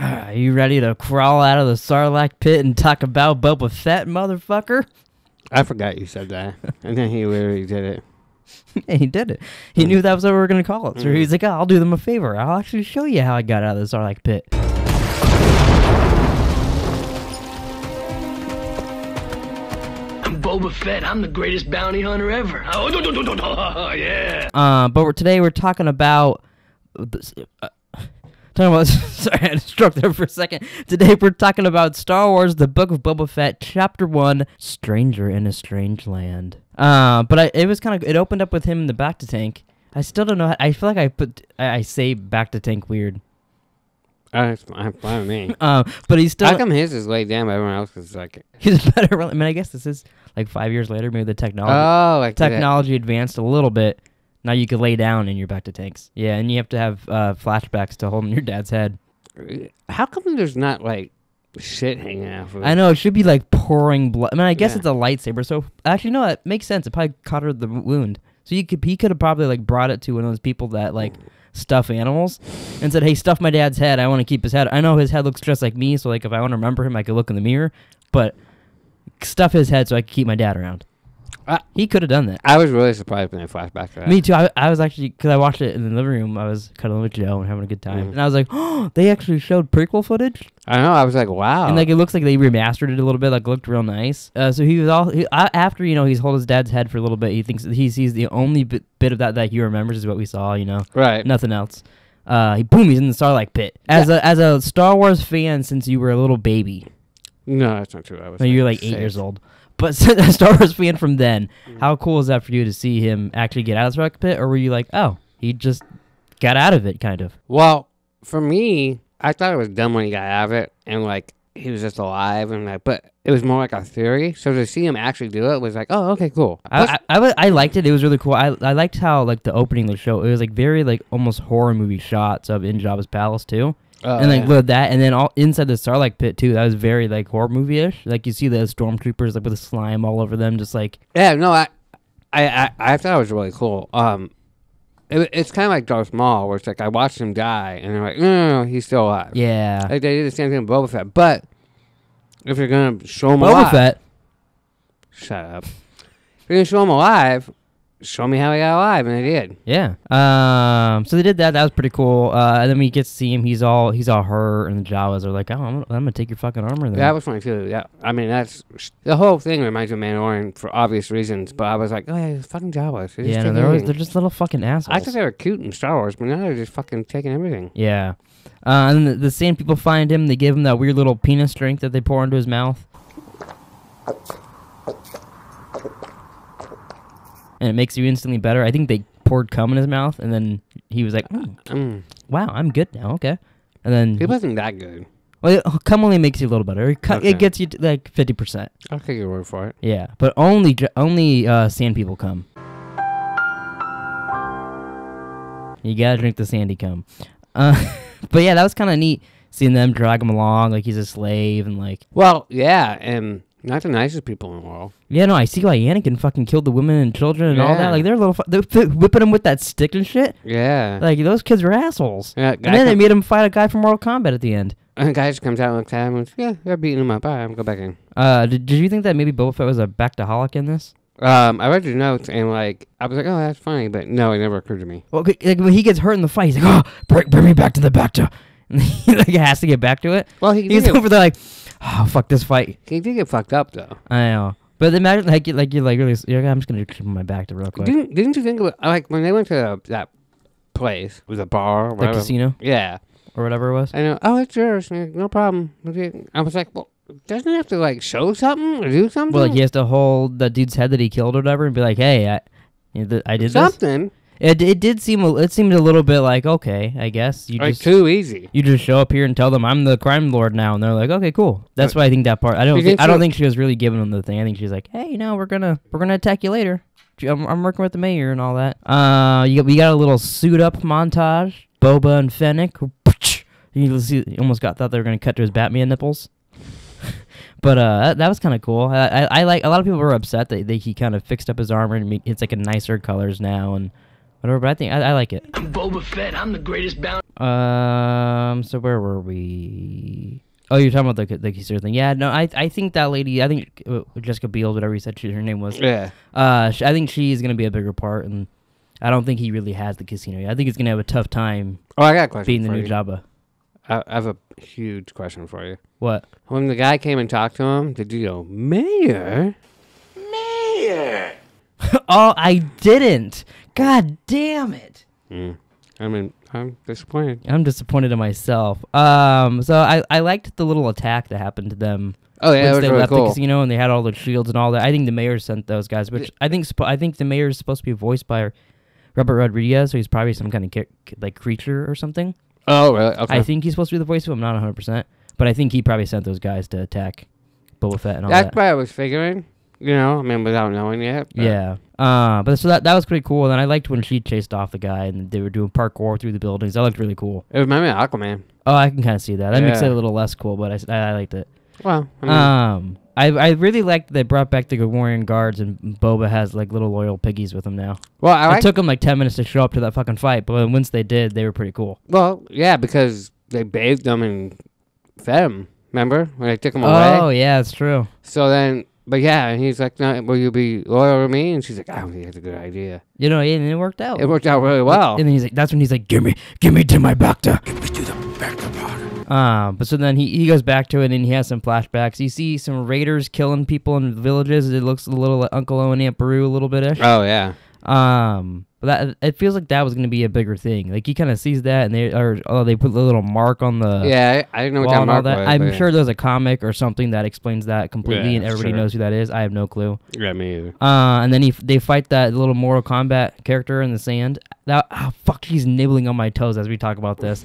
Are you ready to crawl out of the Sarlacc pit and talk about Boba Fett, motherfucker? I forgot you said that. And then he literally did it. Yeah, he did it. He knew that was what we were going to call it. So he's like, oh, I'll do them a favor. I'll actually show you how I got out of the Sarlacc pit. I'm Boba Fett. I'm the greatest bounty hunter ever. Oh, yeah. But today we're talking about... sorry, I just struck there for a second. Today we're talking about Star Wars: The Book of Boba Fett, Chapter 1, Stranger in a Strange Land. But it was kind of, it opened up with him in the Bacta tank. I still don't know. I feel like I say Bacta tank weird. It's fine with me. But he's still. How come his is laid down, but everyone else is like? He's better. I mean, I guess this is like 5 years later. Maybe the technology. Oh, like technology advanced a little bit. Now you could lay down in your Bacta tanks. Yeah, and you have to have flashbacks to holding your dad's head. How come there's not like shit hanging out of it? I know, it should be like pouring blood. I mean, I guess it's a lightsaber, so actually, no, it makes sense. It probably caught her the wound. So he could have probably like brought it to one of those people that like stuff animals and said, hey, stuff my dad's head. I want to keep his head. I know his head looks just like me, so like if I want to remember him, I could look in the mirror, but stuff his head so I could keep my dad around. He could have done that. I was really surprised when they flashed back to that. Me too. I was actually, because I watched it in the living room. I was cuddling with Joe and having a good time. And I was like, oh, they actually showed prequel footage? I know. I was like, wow. And like it looks like they remastered it a little bit. Like looked real nice. So he was after, he's held his dad's head for a little bit. He thinks that he sees the only bit of that he remembers is what we saw, Right. Nothing else. He's in the Sarlacc pit. As a Star Wars fan since you were a little baby. No, that's not true. You were like 8 years old. But a Star Wars fan from then, how cool is that for you to see him actually get out of the Sarlacc pit? Or were you like, oh, he just got out of it, kind of? Well, for me, I thought it was dumb when he got out of it, and like he was just alive, and like, but it was more like a theory. So to see him actually do it was like, oh, okay, cool. I liked it. It was really cool. I liked how like the opening of the show, it was like very like almost horror movie shots of in Jabba's palace too. And like with that, and then all inside the Sarlacc pit too. That was very like horror movie-ish. Like you see the stormtroopers like with the slime all over them, just like. Yeah, no, I thought it was really cool. It's kind of like Darth Maul, where it's like I watched him die, and they're like, no, he's still alive. Yeah. Like they did the same thing with Boba Fett, but if you're gonna show him Boba alive, Fett. Shut up. If you're gonna show him alive, show me how he got alive, and they did. Yeah. So they did that. That was pretty cool. And then we get to see him. He's all hurt, and the Jawas are like, "Oh, I'm gonna take your fucking armor." Then. That was funny too. Yeah, I mean that's the whole thing reminds me of Mandalorian for obvious reasons. But I was like, "Oh yeah, it's fucking Jawas." Yeah, no, they're just little fucking assholes. I thought they were cute in Star Wars, but now they're just fucking taking everything. Yeah. And then the same people find him. They give him that weird little penis drink that they pour into his mouth. And it makes you instantly better. I think they poured cum in his mouth, and then he was like, wow, I'm good now, okay. And then... He wasn't that good. Well, cum only makes you a little better. It gets you to like 50%. I'll take your word for it. Yeah, but only sand people cum. You gotta drink the sandy cum. But yeah, that was kind of neat, seeing them drag him along like he's a slave, and like... Well, yeah, and... Not the nicest people in the world. Yeah, no, I see why Anakin fucking killed the women and children and all that. Like, they're whipping him with that stick and shit. Yeah. Like, those kids are assholes. Yeah, and then they made him fight a guy from Mortal Kombat at the end. And the guy just comes out and looks at him and says, yeah, they're beating him up. All right, I'm going to go back in. Did you think that maybe Boba Fett was a Bactaholic in this? I read your notes and, like, I was like, oh, that's funny. But no, it never occurred to me. Well, like, when he gets hurt in the fight, he's like, oh, bring me back to the Bacta. And he like, has to get back to it. Well, he's over there like... Oh, fuck this fight. He did get fucked up, though. I know. But imagine, like you're really... I'm just going to trip my back to real quick. Didn't you think of it? Like, when they went to that place, it was a bar or whatever. The casino? Yeah. Or whatever it was? I know. Oh, it's yours. No problem. I was like, well, doesn't he have to, like, show something or do something? Well, like, he has to hold the dude's head that he killed or whatever and be like, hey, I did something. This. It seemed a little bit like, okay, I guess you just too easy. You just show up here and tell them I'm the crime lord now, and they're like, okay, cool. That's why I think that part. I don't think she was really giving them the thing. I think she's like, hey, we're gonna attack you later. I'm working with the mayor and all that. We got a little suit up montage. Boba and Fennec. You almost thought they were gonna cut to his Batman nipples. But that was kind of cool. I like, a lot of people were upset that he kind of fixed up his armor and it's like a nicer colors now, and whatever. But I think I like it. I'm Boba Fett. I'm the greatest bounty. So where were we? Oh, you're talking about the casino thing. Yeah, no, I think that lady, I think Jessica Biel, whatever you said her name was. Yeah. I think she's going to be a bigger part, and I don't think he really has the casino yet. I think he's going to have a tough time I got a question being the for new you. Jabba. I have a huge question for you. What? When the guy came and talked to him, did you go, Mayor? Mayor. Oh, I didn't. God damn it. I mean, I'm disappointed. I'm disappointed in myself. So I liked the little attack that happened to them. Oh yeah, once it was they really left cool. the casino and they had all the shields and all that. I think the mayor sent those guys, which I think the mayor is supposed to be voiced by Robert Rodriguez, so he's probably some kind of like creature or something. Oh really? Okay. I think he's supposed to be the voice of him. I'm not 100%, but I think he probably sent those guys to attack Boba Fett and all That's that. what I was figuring. You know, I mean, without knowing yet. But. Yeah. But so that was pretty cool. And I liked when she chased off the guy and they were doing parkour through the buildings. That looked really cool. It reminded me of Aquaman. Oh, I can kind of see that. That makes Yeah. it a little less cool, but I liked it. Well, I mean, I really liked that they brought back the Gomorian guards and Boba has like little loyal piggies with him now. well, It took them like 10 minutes to show up to that fucking fight, but once they did, they were pretty cool. Well, yeah, because they bathed them and fed them. Remember when they took them away? Oh, yeah, it's true. So then, but yeah, and he's like, no, "Will you be loyal to me?" And she's like, "I don't think that's a good idea." You know, and it worked out. It worked out really well. And then that's when he's like, give me to my Bacta. Give me to the Bacta part. But so then he goes back to it and he has some flashbacks. You see some raiders killing people in villages. It looks a little like Uncle Owen and Aunt Beru a little bit-ish. Oh yeah. But that it feels like that was gonna be a bigger thing. Like he kind of sees that and they put the little mark on the Yeah, I didn't know what wall that and all mark that. was. I'm but sure there's a comic or something that explains that completely, Yeah, and everybody sure. knows who that is. I have no clue. Yeah, me either. And then they fight that little Mortal Kombat character in the sand. Fuck, he's nibbling on my toes as we talk about this.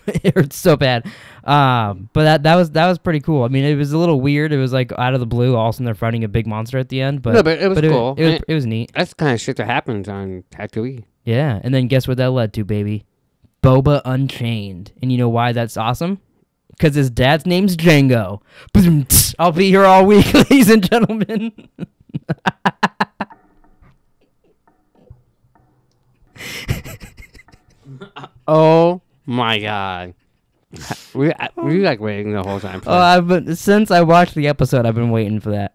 It hurts so bad. But that was pretty cool. I mean, it was a little weird. It was like out of the blue. All of a sudden, they're fighting a big monster at the end. But No, but it was cool. It was neat. That's the kind of shit that happens on Tatooine. Yeah. And then guess what that led to, baby? Boba Unchained. And you know why that's awesome? Because his dad's name's Django. I'll be here all week, ladies and gentlemen. Oh my god. Were you like waiting the whole time? For that? Since I watched the episode, I've been waiting for that.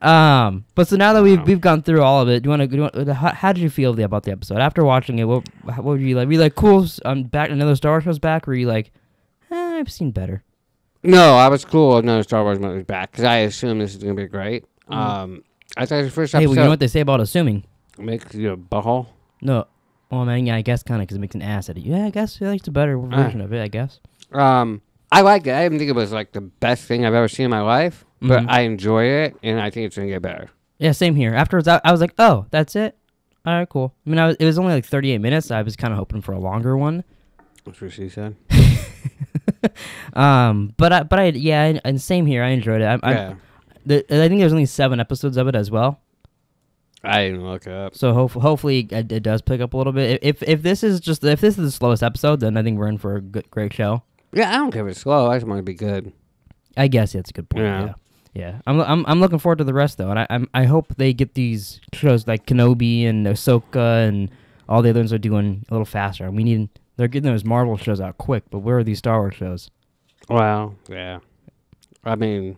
But so now that we've gone through all of it, do you want to? How did you feel about the episode after watching it? What were you like? Were you like, cool? I'm back. Another Star Wars show's back. Or were you like, I've seen better? No, I was cool. Another Star Wars movie was back because I assumed this is gonna be great. I thought the first episode. Hey, well, you know what they say about assuming? Makes you a butthole. No. Well, man, yeah, I guess kind of because it makes an ass at it. Yeah, I guess it's a better version of it. I guess. I liked it. I didn't think it was like the best thing I've ever seen in my life, but Mhm. I enjoy it, and I think it's gonna get better. Yeah, same here. Afterwards, I was like, oh, that's it. All right, cool. I mean, it was only like 38 minutes. I was kind of hoping for a longer one. That's what she said. And same here. I enjoyed it. Yeah. I think there's only 7 episodes of it as well. I didn't look it up. So hopefully it does pick up a little bit. If this is the slowest episode, then I think we're in for a great show. Yeah, I don't care if it's slow. I just want it to be good. I guess that's a good point. Yeah. Yeah. I'm looking forward to the rest though, and I hope they get these shows like Kenobi and Ahsoka and all the other ones are doing a little faster. They're getting those Marvel shows out quick, but where are these Star Wars shows? Well, yeah. I mean,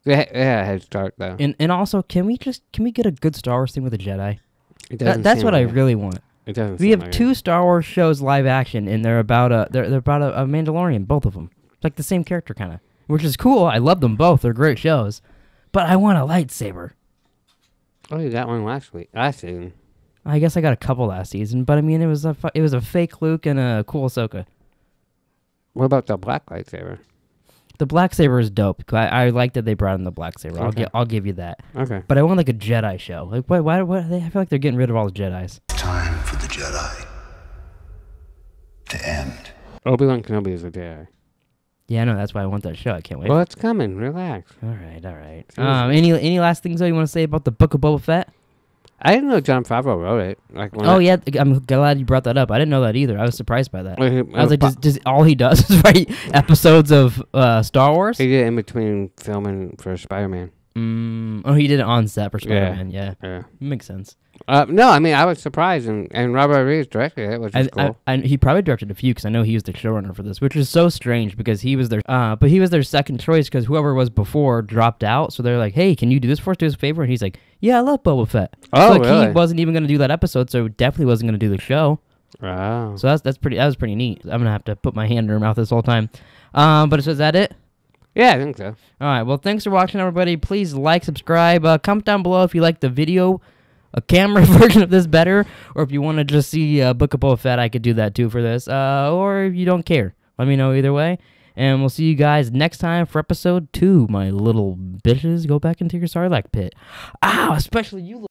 yeah, head start though. And also, can we get a good Star Wars thing with a Jedi? It doesn't That's seem what like I it. really want. It doesn't. We seem have like 2 it. Star Wars shows live action, and they're about a Mandalorian, both of them. It's like the same character, kind of, which is cool. I love them both; they're great shows. But I want a lightsaber. Oh, you got one last season. I guess I got a couple last season, but I mean, it was a fake Luke and a cool Ahsoka. What about the black lightsaber? The black saber is dope. I like that they brought in the black saber. Okay. I'll give you that. Okay. But I want like a Jedi show. Like why I feel like they're getting rid of all the Jedis. Time for the Jedi to end. Obi-Wan Kenobi is a Jedi. Yeah, I know. That's why I want that show. I can't wait. Well, it's coming. Relax. All right. Seriously. Any last things though you want to say about the Book of Boba Fett? I didn't know Jon Favreau wrote it. Like, when Yeah, I'm glad you brought that up. I didn't know that either. I was surprised by that. I I was like, does all he does is write episodes of Star Wars? He did it in between filming for Spider-Man. He did it on set for Spider-Man. Yeah, Yeah. makes sense. No, I mean, I was surprised, and Robert Rodriguez directed it, which is cool. He probably directed a few because I know he was the showrunner for this, which is so strange because he was their second choice because whoever was before dropped out. So they're like, "Hey, can you do this for us? Do us a favor?" And he's like, "Yeah, I love Boba Fett." Oh, so really? He wasn't even going to do that episode, so definitely wasn't going to do the show. Wow. So that was pretty neat. I'm gonna have to put my hand in her mouth this whole time. But is that it? Yeah, I think so. All right. Well, thanks for watching, everybody. Please like, subscribe, comment down below if you like the video. A camera version of this better, or if you want to just see Book of Boba Fett, I could do that too for this. Or if you don't care, let me know either way. And we'll see you guys next time for episode 2. My little bitches, go back into your Sarlacc pit. Ow, especially you.